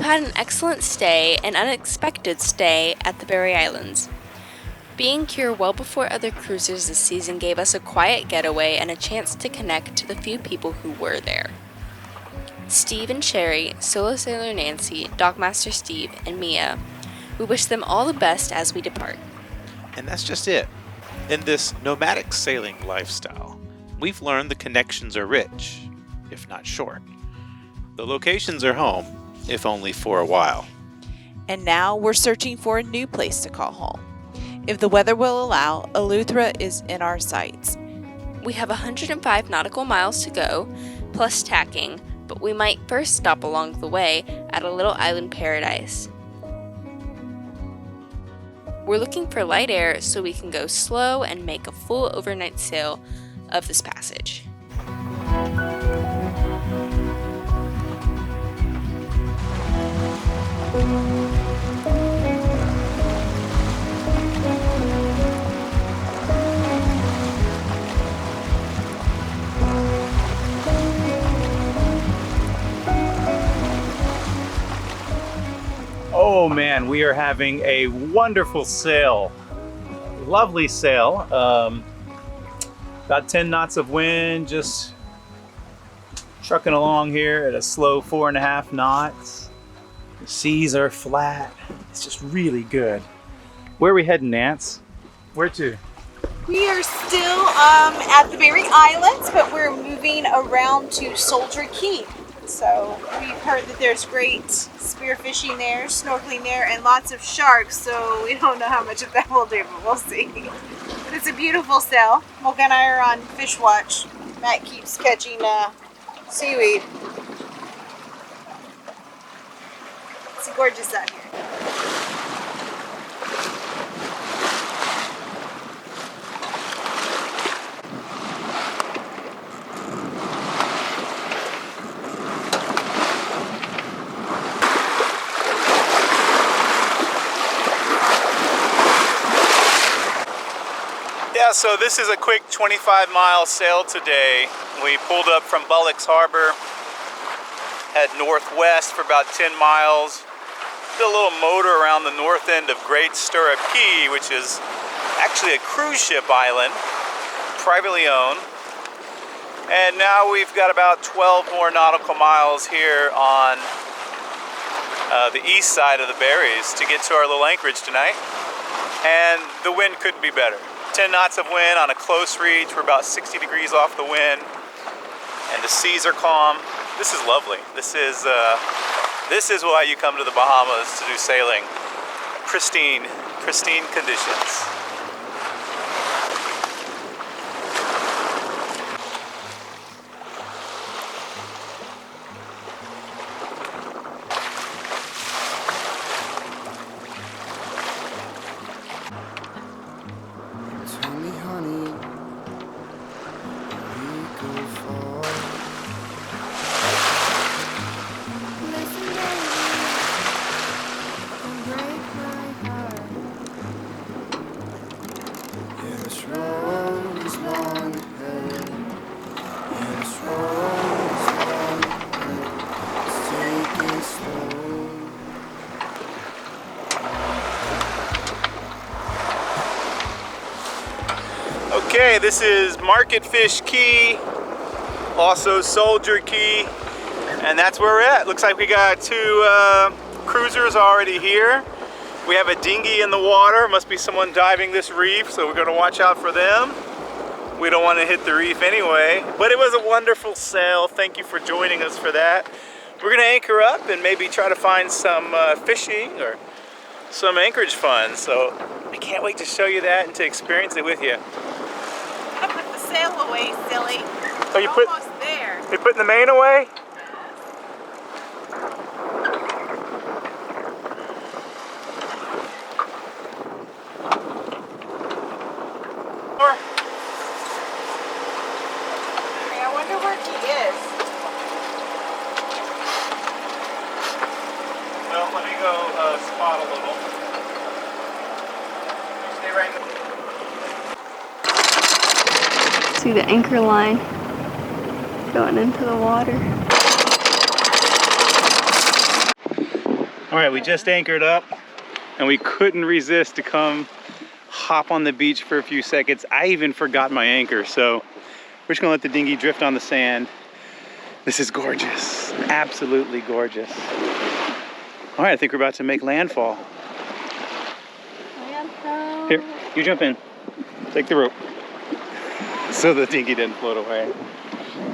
had an excellent stay, an unexpected stay, at the Berry Islands. Being here well before other cruisers this season gave us a quiet getaway and a chance to connect to the few people who were there. Steve and Sherry, Solo Sailor Nancy, Dockmaster Steve, and Mia. We wish them all the best as we depart. And that's just it. In this nomadic sailing lifestyle, we've learned the connections are rich, if not short. The locations are home, if only for a while. And now we're searching for a new place to call home. If the weather will allow, Eleuthera is in our sights. We have 105 nautical miles to go, plus tacking, but we might first stop along the way at a little island paradise. We're looking for light air so we can go slow and make a full overnight sail of this passage. Oh man, we are having a wonderful sail. Lovely sail. About 10 knots of wind, just trucking along here at a slow 4.5 knots. The seas are flat. It's just really good. Where are we heading, Nance? Where to? We are still at the Berry Islands, but we're moving around to Soldier Cay. So we've heard that there's great spearfishing there, snorkeling there, and lots of sharks. So we don't know how much of that we'll do, but we'll see. But it's a beautiful sail. Mocha and I are on fish watch. Matt keeps catching seaweed. It's gorgeous out here. Yeah, so this is a quick 25-mile sail today. We pulled up from Bullocks Harbour, head northwest for about 10 miles. Did a little motor around the north end of Great Stirrup Cay, which is actually a cruise ship island, privately owned. And now we've got about 12 more nautical miles here on the east side of the Berries to get to our little anchorage tonight. And the wind couldn't be better. 10 knots of wind on a close reach. We're about 60 degrees off the wind, and the seas are calm. This is lovely. This is why you come to the Bahamas to do sailing. Pristine conditions. Okay, this is Marketfish Cay, also Soldier Cay, and that's where we're at. Looks like we got two cruisers already here. We have a dinghy in the water. Must be someone diving this reef, so we're going to watch out for them. We don't want to hit the reef anyway, but it was a wonderful sail. Thank you for joining us for that. We're going to anchor up and maybe try to find some fishing or some anchorage fun. So I can't wait to show you that and to experience it with you. I put the sail away, silly. So you We're almost there. You're putting the main away? I wonder where he is. Well, let me go spot a little. You stay right there. See the anchor line going into the water. All right, we just anchored up and we couldn't resist to come hop on the beach for a few seconds. I even forgot my anchor, so we're just gonna let the dinghy drift on the sand. This is gorgeous, absolutely gorgeous. All right, I think we're about to make landfall. Landfall. Here, you jump in, take the rope. So the dinghy didn't float away.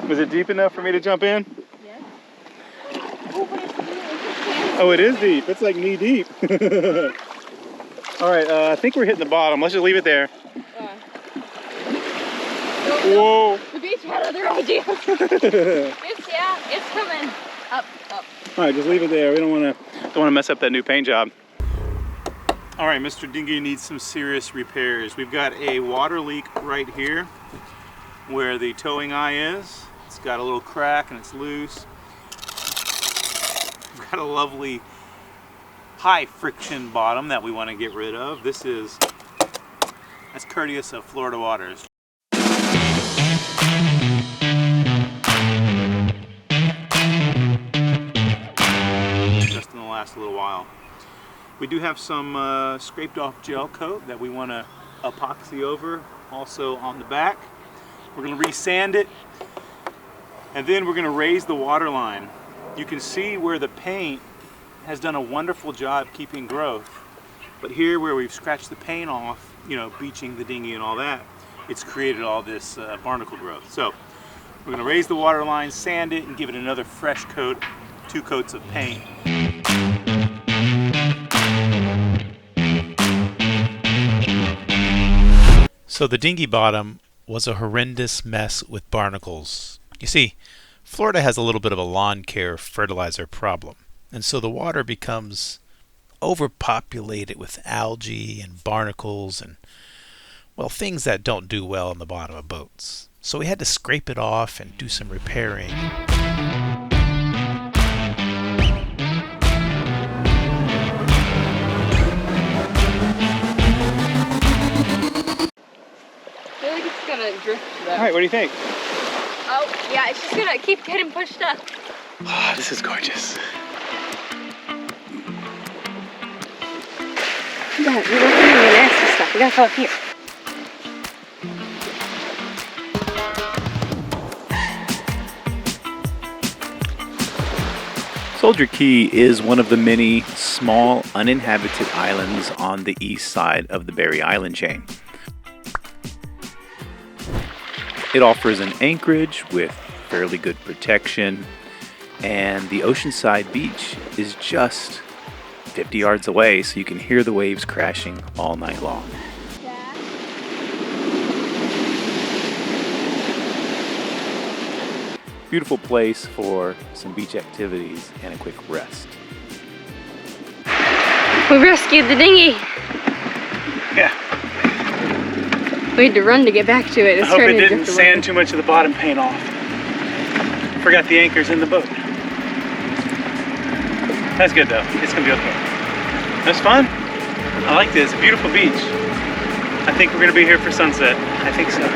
Was it deep enough for me to jump in? Yes. Oh, it is deep. It's like knee deep. All right, I think we're hitting the bottom. Let's just leave it there. Whoa. The beach had other ideas. It's coming. Up. All right, just leave it there. We don't want to mess up that new paint job. All right, Mr. Dinghy needs some serious repairs. We've got a water leak right here where the towing eye is. It's got a little crack and it's loose. We've got a lovely high friction bottom that we want to get rid of. That's courteous of Florida Waters. Just in the last little while. We do have some scraped off gel coat that we want to epoxy over, also on the back. We're going to re-sand it, and then we're going to raise the water line. You can see where the paint has done a wonderful job keeping growth, but here where we've scratched the paint off, you know, beaching the dinghy and all that, it's created all this barnacle growth. So we're going to raise the water line, sand it, and give it another fresh coat, 2 coats of paint. So the dinghy bottom was a horrendous mess with barnacles. You see, Florida has a little bit of a lawn care fertilizer problem, and so the water becomes overpopulated with algae and barnacles and, well, things that don't do well on the bottom of boats. So we had to scrape it off and do some repairing. I feel like it's gonna drift though. All right, what do you think? Oh, yeah, it's just gonna keep getting pushed up. Oh, this is gorgeous. Yeah, we don't need the nasty stuff. We gotta come up here. Soldier Cay is one of the many small uninhabited islands on the east side of the Berry Island chain. It offers an anchorage with fairly good protection, and the oceanside beach is just 50 yards away, so you can hear the waves crashing all night long. Beautiful place for some beach activities and a quick rest. We rescued the dinghy. Yeah. We had to run to get back to it. I hope it didn't sand too much of the bottom paint off. Forgot the anchors in the boat. That's good though. It's gonna be okay. That's fun. I like this. It's a beautiful beach. I think we're gonna be here for sunset. I think so.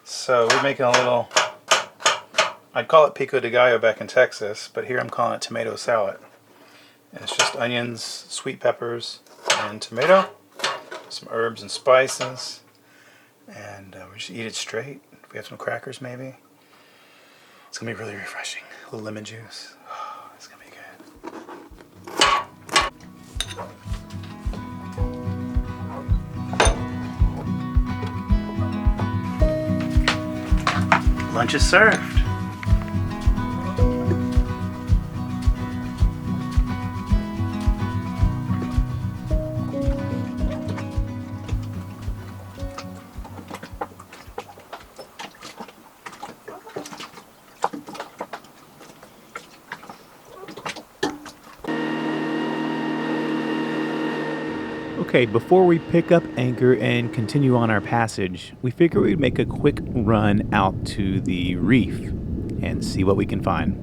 So we're making a little, I'd call it pico de gallo back in Texas, but here I'm calling it tomato salad. And it's just onions, sweet peppers, and tomato, some herbs and spices, and we just eat it straight. We have some crackers maybe. It's gonna be really refreshing. A little lemon juice. Oh, it's gonna be good. Lunch is served. Okay, before we pick up anchor and continue on our passage, we figure we'd make a quick run out to the reef and see what we can find.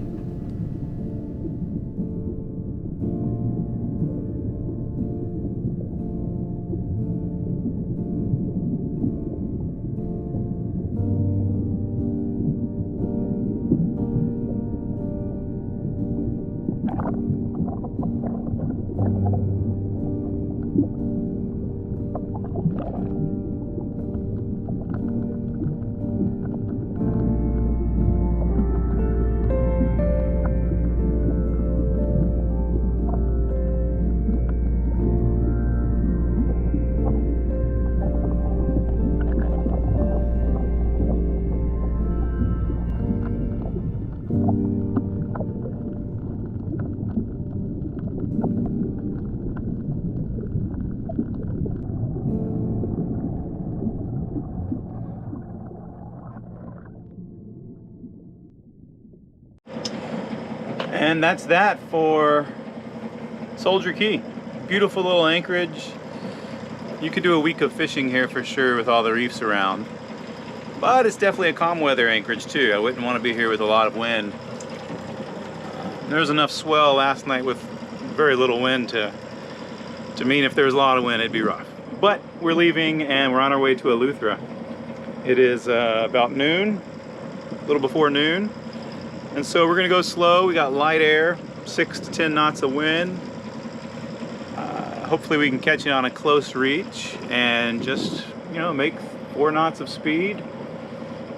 And that's that for Soldier Cay. Beautiful little anchorage. You could do a week of fishing here for sure with all the reefs around. But it's definitely a calm weather anchorage too. I wouldn't want to be here with a lot of wind. There was enough swell last night with very little wind to mean if there was a lot of wind it'd be rough. But we're leaving and we're on our way to Eleuthera. It is about noon, a little before noon. And so we're gonna go slow. We got light air, 6 to 10 knots of wind. Hopefully we can catch it on a close reach and just, you know, make 4 knots of speed.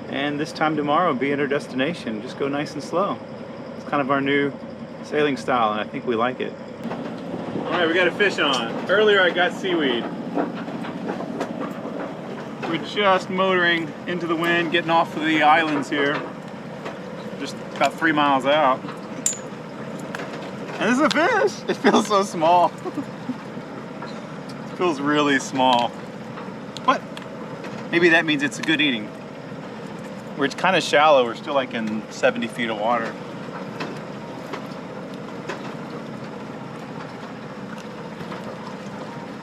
And this time tomorrow be at our destination. Just go nice and slow. It's kind of our new sailing style and I think we like it. All right, we got a fish on. Earlier I got seaweed. We're just motoring into the wind, getting off of the islands here. Just about 3 miles out. And this is a fish! It feels so small. It feels really small. But maybe that means it's a good eating. Where it's kind of shallow, we're still like in 70 feet of water.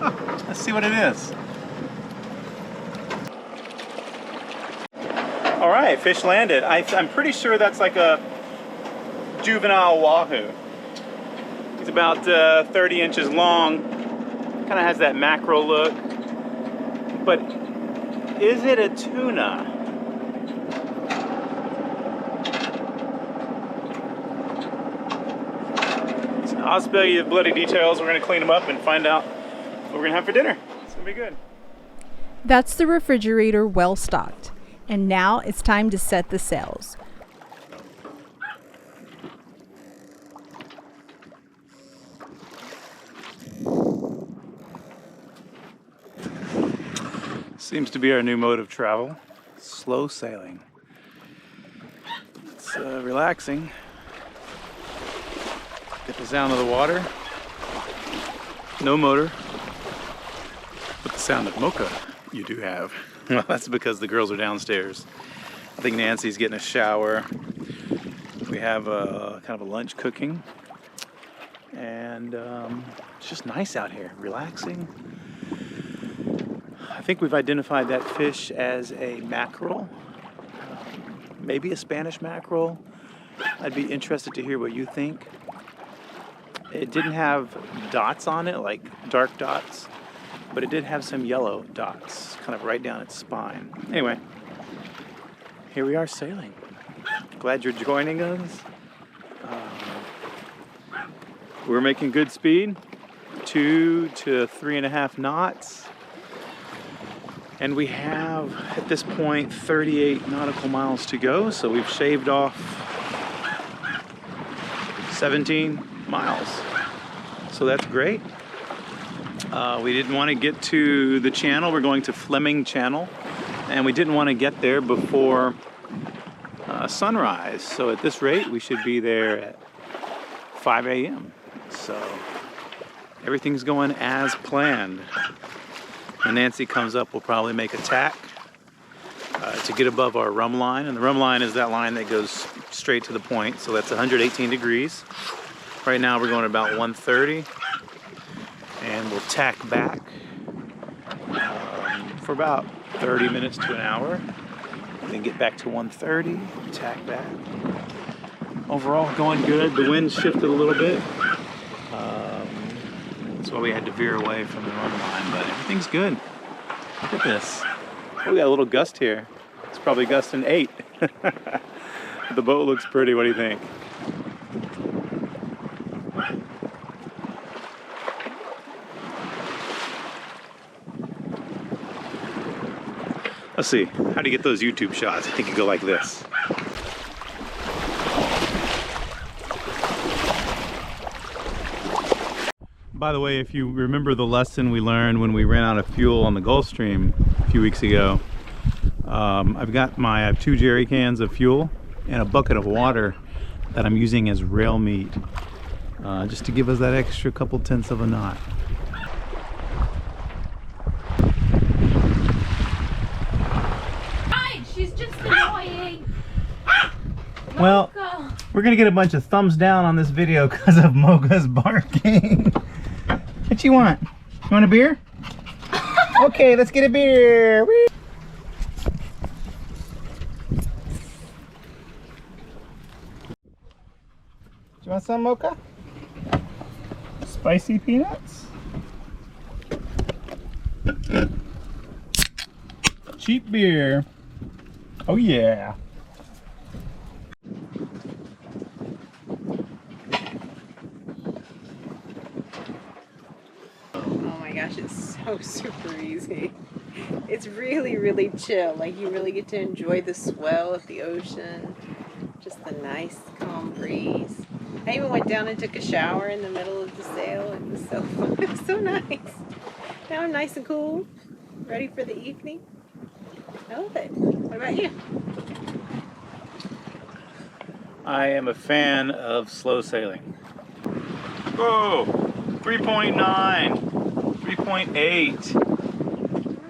Oh, let's see what it is. All right, fish landed. I'm pretty sure that's like a juvenile wahoo. He's about 30 inches long. Kind of has that mackerel look. But is it a tuna? So I'll spare you the bloody details. We're gonna clean them up and find out what we're gonna have for dinner. It's gonna be good. That's the refrigerator well stocked. And now it's time to set the sails. Seems to be our new mode of travel. Slow sailing. It's relaxing. Get the sound of the water. No motor. But the sound of mocha you do have. Well, that's because the girls are downstairs. I think Nancy's getting a shower. We have a kind of a lunch cooking. And it's just nice out here, relaxing. I think we've identified that fish as a mackerel, maybe a Spanish mackerel. I'd be interested to hear what you think. It didn't have dots on it, like dark dots, but it did have some yellow dots, kind of right down its spine. Anyway, here we are sailing. Glad you're joining us. We're making good speed, 2 to 3.5 knots. And we have, at this point, 38 nautical miles to go, so we've shaved off 17 miles. So that's great. We didn't want to get to the channel. We're going to Fleming Channel, and we didn't want to get there before sunrise. So at this rate, we should be there at 5 a.m. So everything's going as planned. When Nancy comes up, we'll probably make a tack to get above our rum line. And the rum line is that line that goes straight to the point. So that's 118 degrees. Right now we're going about 130. And we'll tack back for about 30 minutes to an hour. Then get back to 130, tack back. Overall, going good. The wind shifted a little bit. That's why we had to veer away from the run line, but everything's good. Look at this. Oh, we got a little gust here. It's probably gusting 8. The boat looks pretty. What do you think? Let's see, how do you get those YouTube shots? I think you go like this. By the way, if you remember the lesson we learned when we ran out of fuel on the Gulf Stream a few weeks ago, I have 2 jerry cans of fuel and a bucket of water that I'm using as rail meat, just to give us that extra couple tenths of a knot. She's just annoying. Well, we're gonna get a bunch of thumbs down on this video because of Mocha's barking. What you want? You want a beer? Okay, let's get a beer. Whee! Do you want some, Mocha? Spicy peanuts? Cheap beer. Oh yeah. Oh my gosh, it's so super easy. It's really, really chill. Like, you really get to enjoy the swell of the ocean. Just the nice, calm breeze. I even went down and took a shower in the middle of the sail. It was so fun. It was so nice. Now I'm nice and cool, ready for the evening. I love it. What about you? I am a fan of slow sailing. Whoa! 3.9, 3.8. I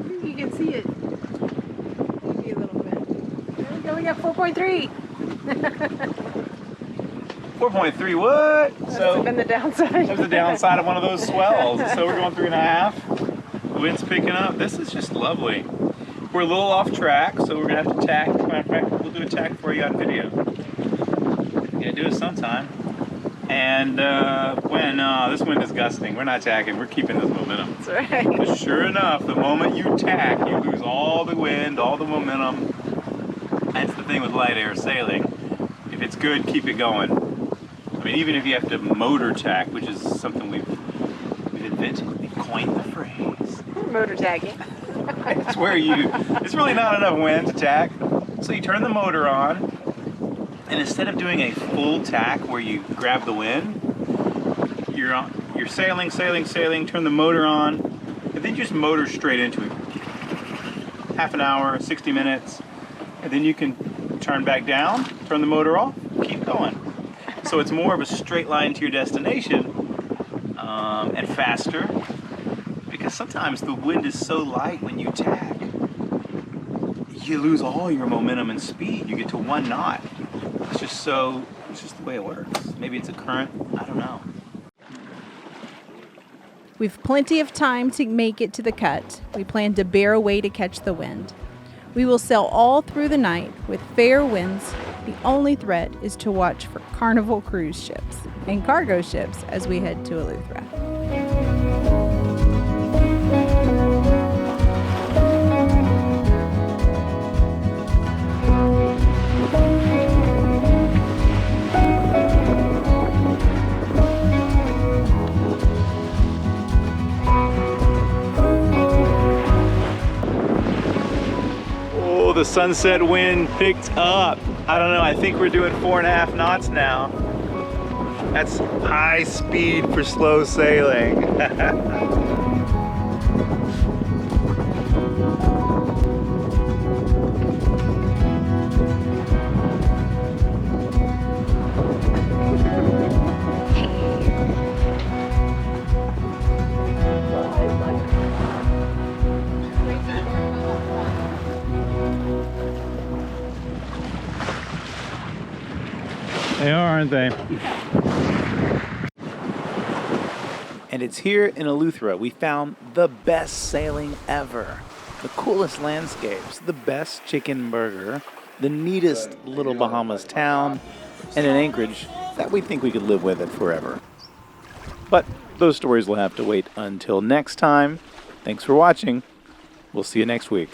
think you can see it. Maybe a little bit. There we go, we got 4.3. 4.3, what? That's been the downside. That's the downside of one of those swells. So we're going 3.5. The wind's picking up. This is just lovely. We're a little off track, so we're gonna have to tack. Matter of fact, we'll do a tack for you on video. Yeah, do it sometime. And this wind is gusting. We're not tacking. We're keeping this momentum. That's right. But sure enough, the moment you tack, you lose all the wind, all the momentum. That's the thing with light air sailing. If it's good, keep it going. I mean, even if you have to motor tack, which is something we've invented, we've coined the phrase. Motor tagging. It's where it's really not enough wind to tack. So you turn the motor on, and instead of doing a full tack where you grab the wind, you're sailing, turn the motor on, and then just motor straight into it. Half an hour, 60 minutes, and then you can turn back down, turn the motor off, keep going. So it's more of a straight line to your destination, and faster, because sometimes the wind is so light when you tack, you lose all your momentum and speed. You get to 1 knot. It's just the way it works. Maybe it's a current, I don't know. We've plenty of time to make it to the cut. We plan to bear away to catch the wind. We will sail all through the night with fair winds. The only threat is to watch for Carnival cruise ships and cargo ships as we head to Eleuthera. The sunset wind picked up. I don't know, I think we're doing 4.5 knots now. That's high speed for slow sailing. They are, aren't they? And it's here in Eleuthera we found the best sailing ever. The coolest landscapes, the best chicken burger, the neatest little Bahamas town, and an anchorage that we think we could live with it forever. But those stories will have to wait until next time. Thanks for watching. We'll see you next week.